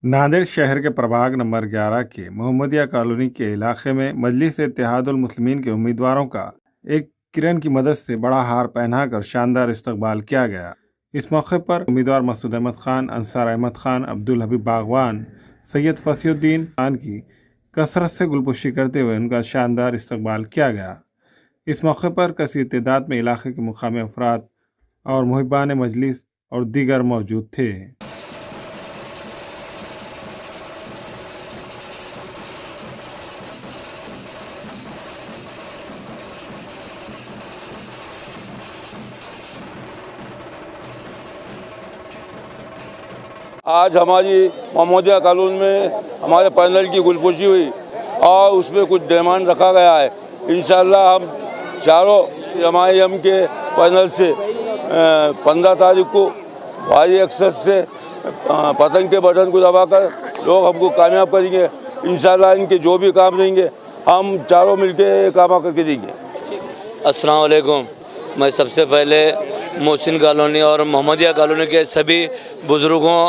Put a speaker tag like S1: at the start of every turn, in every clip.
S1: नांदेड़ शहर के प्रभाग नंबर 11 के मोहम्मदिया कॉलोनी के इलाके में मजलिस इत्तेहादुल मुस्लिमीन के उम्मीदवारों का एक किरण की मदद से बड़ा हार पहनाकर शानदार इस्तकबाल किया गया। इस मौके पर उम्मीदवार मसूद अहमद खान, अंसार अहमद खान, अब्दुल हबीब बागवान, सैयद फसीउद्दीन खान की कसरत से गुलपुशी करते हुए उनका शानदार इस्तकबाल किया गया। इस मौके पर कसीर तादाद में इलाके के मुकामी अफराद और मुहिबान मजलिस और दीगर मौजूद थे।
S2: आज हमारी मोहम्मदिया कॉलोनी में हमारे पैनल की गुलपुशी हुई और उसमें कुछ डिमांड रखा गया है। इंशाअल्लाह हम चारों एम के पैनल से 15 तारीख को भारी अक्सर से पतंग के बटन को दबाकर लोग हमको कामयाब करेंगे। इंशाअल्लाह इनके जो भी काम देंगे हम चारों मिलके काम करके देंगे।
S3: अस्सलाम वालेकुम। मैं सबसे पहले मोहसिन कॉलोनी और मोहम्मदिया कॉलोनी के सभी बुज़ुर्गों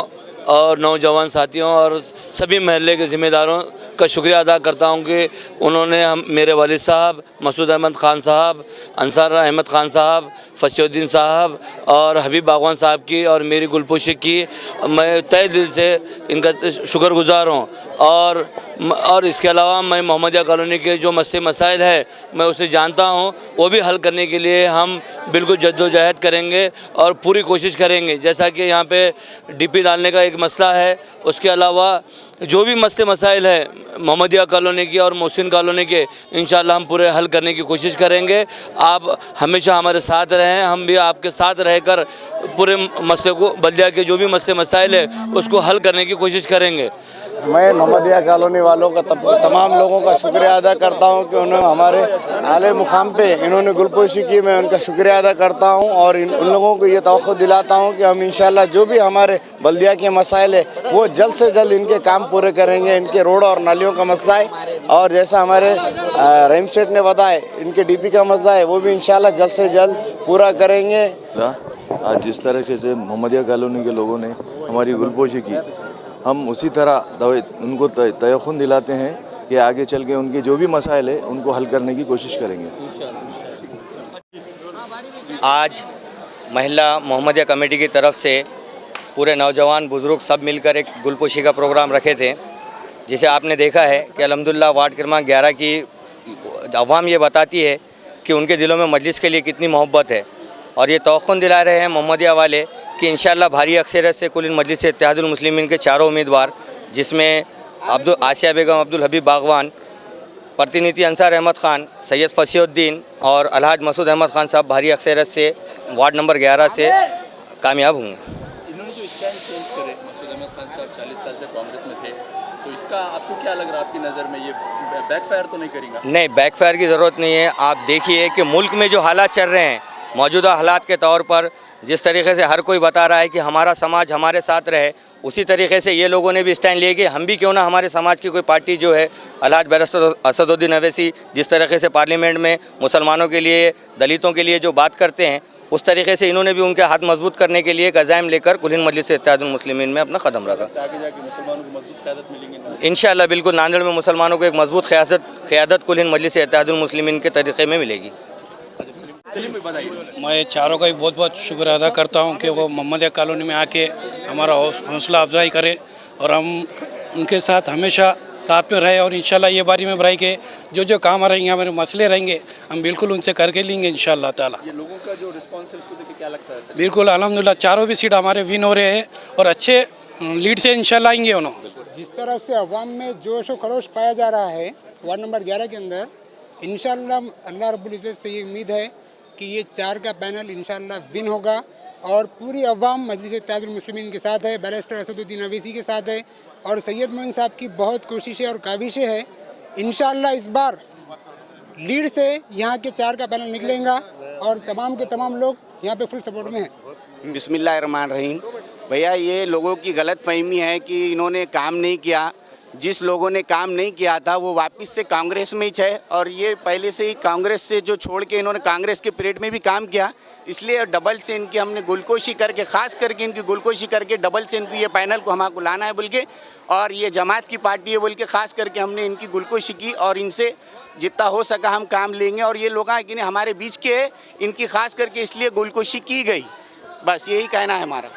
S3: और नौजवान साथियों और सभी महल्ले के ज़िम्मेदारों का शुक्रिया अदा करता हूं कि उन्होंने मेरे वालिद साहब, मसूद अहमद ख़ान साहब, अंसार अहमद ख़ान साहब, फसीउद्दीन साहब और हबीब बागवान साहब की और मेरी गुलपुशी की। मैं तहे दिल से इनका शुक्रगुज़ार हूँ। और इसके अलावा मैं मोहम्मदिया कॉलोनी के जो मसाइल है मैं उसे जानता हूँ, वो भी हल करने के लिए हम बिल्कुल जद्दोजहद करेंगे और पूरी कोशिश करेंगे। जैसा कि यहाँ पे डीपी डालने का एक मसला है, उसके अलावा जो भी मसाइल है मोहम्मदिया कॉलोनी की और मोहसिन कॉलोनी के, इंशाअल्लाह हम पूरे हल करने की कोशिश करेंगे। आप हमेशा हमारे साथ रहें, हम भी आपके साथ रहकर पूरे मसले को, बल्दिया के जो भी मसाइल है उसको हल करने की कोशिश करेंगे।
S4: मैं मोहम्मदिया कॉलोनी वालों का तमाम लोगों का शुक्रिया अदा करता हूं कि उन्होंने हमारे आले मुकाम पे इन्होंने गुलपोशी की। मैं उनका शुक्रिया अदा करता हूं और उन लोगों को ये तवक्को दिलाता हूं कि हम इंशाल्लाह जो भी हमारे बल्दिया के मसाइल है वो जल्द से जल्द इनके काम पूरे करेंगे। इनके रोड और नालियों का मसला है और जैसा हमारे रहीम सेठ ने बताया इनके DP का मसला है वो भी इंशाल्लाह जल्द से जल्द पूरा करेंगे।
S5: आज जिस तरीके से मोहम्मदिया कॉलोनी के लोगों ने हमारी गुलपोशी की, हम उसी तरह उनको तयख़ुन दिलाते हैं कि आगे चल के उनके जो भी मसाइल है उनको हल करने की कोशिश करेंगे।
S6: आज महिला मोहम्मदिया कमेटी की तरफ से पूरे नौजवान बुज़ुर्ग सब मिलकर एक गुलपोशी का प्रोग्राम रखे थे, जिसे आपने देखा है कि अल्हम्दुलिल्लाह वार्ड क्रमांक 11 की अवाम ये बताती है कि उनके दिलों में मजलिस के लिए कितनी मोहब्बत है और ये तवक्कुन दिला रहे हैं मोहम्मदिया वाले कि इंशाअल्लाह भारी अक्सरियत से कुल मजलिस इत्तेहादुल मुस्लिमीन के चारों उम्मीदवार, जिसमें आसिया बेगम, अब्दुल हबीब बागवान, प्रतिनिधि अंसार अहमद ख़ान, सैयद फसीउद्दीन और अलहाज मसूद अहमद ख़ान साहब भारी अक्सरियत से वार्ड नंबर 11 से कामयाब होंगे।
S7: इन्होंने जो स्टैंड चेंज करे, मसूद अहमद ख़ान साहब 40 साल से कांग्रेस में थे, तो इसका आपको क्या लग रहा है, आपकी नज़र में ये बैकफायर तो नहीं करेगा?
S6: नहीं, बैकफायर की ज़रूरत नहीं है। आप देखिए कि मुल्क में जो हालात चल रहे हैं, मौजूदा हालात के तौर पर जिस तरीके से हर कोई बता रहा है कि हमारा समाज हमारे साथ रहे, उसी तरीके से ये लोगों ने भी स्टैंड लिए कि हम भी क्यों ना हमारे समाज की कोई पार्टी जो है, अलहाज बैरिस्टर असदुद्दीन अवैसी जिस तरीके से पार्लियामेंट में मुसलमानों के लिए, दलितों के लिए जो बात करते हैं, उस तरीके से इन्होंने भी उनके हाथ मजबूत करने के लिए एक अज़ाइम लेकर कुल हिंद मजलिस इत्तेहादुल मुस्लिमीन में अपना कदम रखा। इंशाअल्लाह बिल्कुल नांदेड़ में मुसलमानों को एक मजबूत क़यादत कुल हिंद मजलिस इत्तेहादुल मुस्लिमीन के तरीक़े में मिलेगी।
S8: मैं चारों का भी बहुत बहुत शुक्र अदा करता हूं कि वो मोहम्मदिया कॉलोनी में आके हमारा हौसला अफजाई करे और हम उनके साथ हमेशा साथ में रहे और इंशाल्लाह ये बारी में बढ़ाई के जो काम रहेंगे, हमारे मसले रहेंगे, हम बिल्कुल उनसे करके लेंगे इंशाल्लाह ताला।
S7: ये लोगों का जो रिस्पांस है उसको देख के क्या लगता है?
S8: बिल्कुल अल्हम्दुलिल्लाह चारों भी सीट हमारे विन हो रहे हैं और अच्छे लीड से इंशाल्लाह आएंगे उन्होंने।
S9: जिस तरह से अवाम में जोश व खरोश पाया जा रहा है वार्ड नंबर 11 के अंदर, इंशाल्लाह अल्लाह रब्बुल इज़्ज़त से ये उम्मीद है कि ये 4 का पैनल इंशाल्लाह विन होगा और पूरी अवाम मजलिस इत्तेहादुल मुस्लिमीन के साथ है, बैरिस्टर असदुद्दीन अवैसी के साथ है और सैयद मोइन साहब की बहुत कोशिशें और काविशें हैं। इंशाल्लाह इस बार लीड से यहाँ के 4 का पैनल निकलेगा और तमाम के तमाम लोग यहाँ पे फुल सपोर्ट में हैं।
S10: बिस्मिल्लाहिर्रहमानिर्रहीम। भैया ये लोगों की गलत फहमी है कि इन्होंने काम नहीं किया। जिस लोगों ने काम नहीं किया था वो वापस से कांग्रेस में ही है, और ये पहले से ही कांग्रेस से जो छोड़ के इन्होंने कांग्रेस के पीरियड में भी काम किया, इसलिए डबल से इनकी हमने गुलकोशी करके, ख़ास करके इनकी गुलकोशी करके डबल से इनकी ये पैनल को हमको लाना है बोल के, और ये जमात की पार्टी है बोल के ख़ास करके हमने इनकी गुलकोशी की, और इनसे जितना हो सका हम काम लेंगे। और ये लोग हमारे बीच के, इनकी ख़ास करके इसलिए गुलकोशी की गई, बस यही कहना है हमारा।